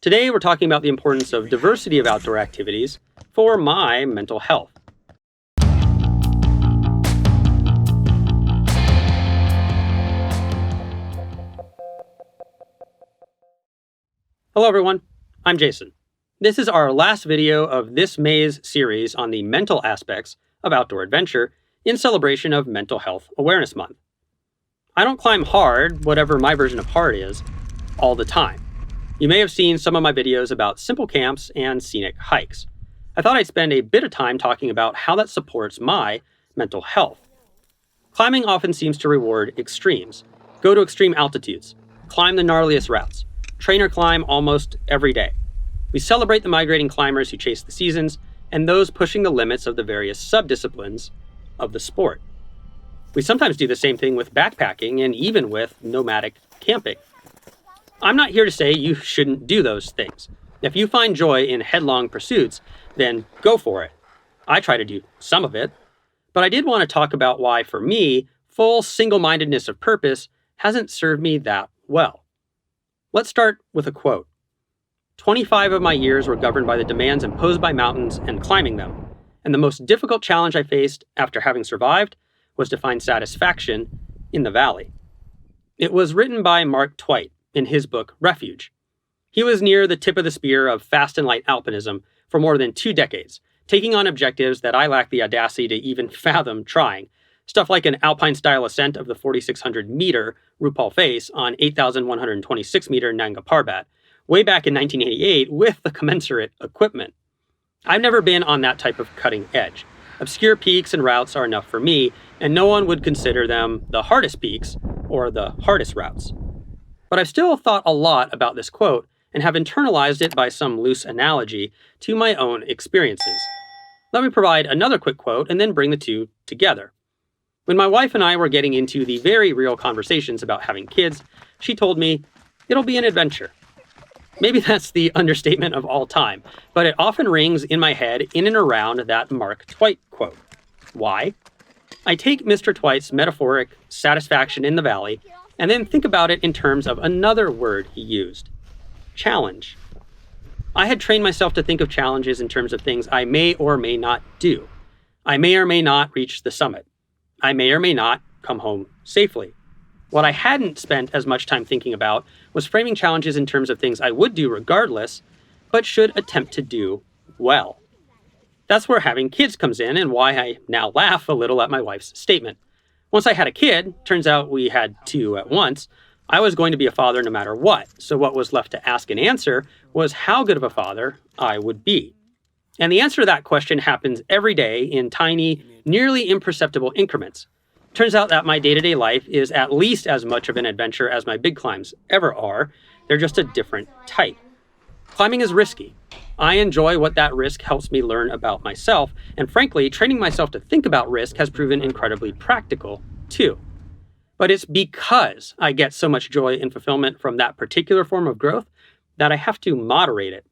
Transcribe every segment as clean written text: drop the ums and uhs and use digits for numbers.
Today, we're talking about the importance of diversity of outdoor activities for my mental health. Hello, everyone. I'm Jason. This is our last video of this May's series on the mental aspects of outdoor adventure in celebration of Mental Health Awareness Month. I don't climb hard, whatever my version of hard is, all the time. You may have seen some of my videos about simple camps and scenic hikes. I thought I'd spend a bit of time talking about how that supports my mental health. Climbing often seems to reward extremes. Go to extreme altitudes, climb the gnarliest routes, train or climb almost every day. We celebrate the migrating climbers who chase the seasons and those pushing the limits of the various subdisciplines of the sport. We sometimes do the same thing with backpacking and even with nomadic camping. I'm not here to say you shouldn't do those things. If you find joy in headlong pursuits, then go for it. I try to do some of it. But I did want to talk about why, for me, full single-mindedness of purpose hasn't served me that well. Let's start with a quote. 25 of my years were governed by the demands imposed by mountains and climbing them, and the most difficult challenge I faced after having survived was to find satisfaction in the valley. It was written by Mark Twight in his book, Refuge. He was near the tip of the spear of fast and light alpinism for more than 2 decades, taking on objectives that I lack the audacity to even fathom trying. Stuff like an alpine-style ascent of the 4,600-meter Rupal face on 8,126-meter Nanga Parbat, way back in 1988 with the commensurate equipment. I've never been on that type of cutting edge. Obscure peaks and routes are enough for me, and no one would consider them the hardest peaks or the hardest routes. But I've still thought a lot about this quote and have internalized it by some loose analogy to my own experiences. Let me provide another quick quote and then bring the two together. When my wife and I were getting into the very real conversations about having kids, she told me, "It'll be an adventure." Maybe that's the understatement of all time, but it often rings in my head in and around that Mark Twight quote. Why? I take Mr. Twight's metaphoric satisfaction in the valley and then think about it in terms of another word he used, challenge. I had trained myself to think of challenges in terms of things I may or may not do. I may or may not reach the summit. I may or may not come home safely. What I hadn't spent as much time thinking about was framing challenges in terms of things I would do regardless, but should attempt to do well. That's where having kids comes in and why I now laugh a little at my wife's statement. Once I had a kid, turns out we had 2 at once, I was going to be a father no matter what. So what was left to ask and answer was how good of a father I would be. And the answer to that question happens every day in tiny, nearly imperceptible increments. Turns out that my day-to-day life is at least as much of an adventure as my big climbs ever are. They're just a different type. Climbing is risky. I enjoy what that risk helps me learn about myself, and frankly, training myself to think about risk has proven incredibly practical, too. But it's because I get so much joy and fulfillment from that particular form of growth that I have to moderate it.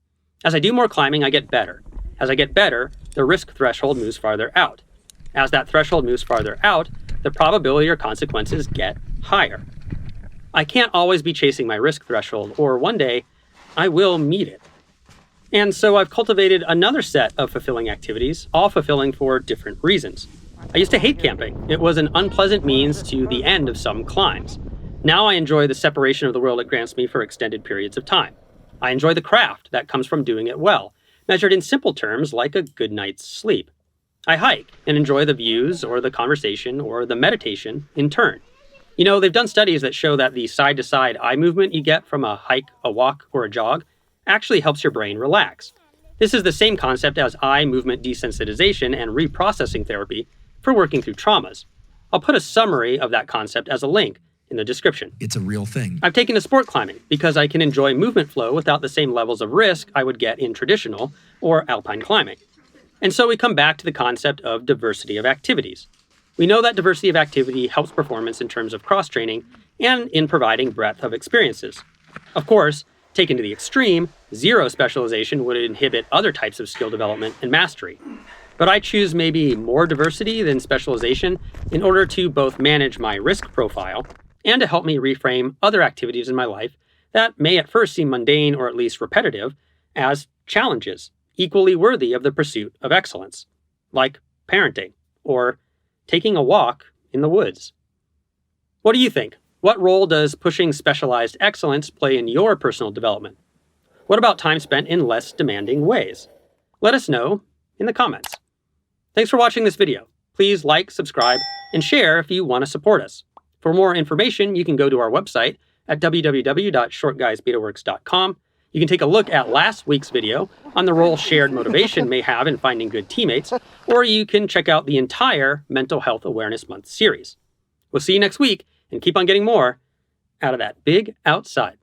As I do more climbing, I get better. As I get better, the risk threshold moves farther out. As that threshold moves farther out, the probability or consequences get higher. I can't always be chasing my risk threshold, or one day, I will meet it. And so I've cultivated another set of fulfilling activities, all fulfilling for different reasons. I used to hate camping. It was an unpleasant means to the end of some climbs. Now I enjoy the separation of the world it grants me for extended periods of time. I enjoy the craft that comes from doing it well, measured in simple terms like a good night's sleep. I hike and enjoy the views or the conversation or the meditation in turn. You know, they've done studies that show that the side-to-side eye movement you get from a hike, a walk, or a jog actually helps your brain relax. This is the same concept as eye movement desensitization and reprocessing therapy for working through traumas. I'll put a summary of that concept as a link in the description. It's a real thing. I've taken to sport climbing because I can enjoy movement flow without the same levels of risk I would get in traditional or alpine climbing. And so we come back to the concept of diversity of activities. We know that diversity of activity helps performance in terms of cross-training and in providing breadth of experiences. Of course, taken to the extreme, zero specialization would inhibit other types of skill development and mastery. But I choose maybe more diversity than specialization in order to both manage my risk profile and to help me reframe other activities in my life that may at first seem mundane or at least repetitive as challenges equally worthy of the pursuit of excellence, like parenting or taking a walk in the woods. What do you think? What role does pushing specialized excellence play in your personal development? What about time spent in less demanding ways? Let us know in the comments. Thanks for watching this video. Please like, subscribe, and share if you want to support us. For more information, you can go to our website at www.shortguysbetaworks.com. You can take a look at last week's video on the role shared motivation may have in finding good teammates, or you can check out the entire Mental Health Awareness Month series. We'll see you next week, and keep on getting more out of that big outside.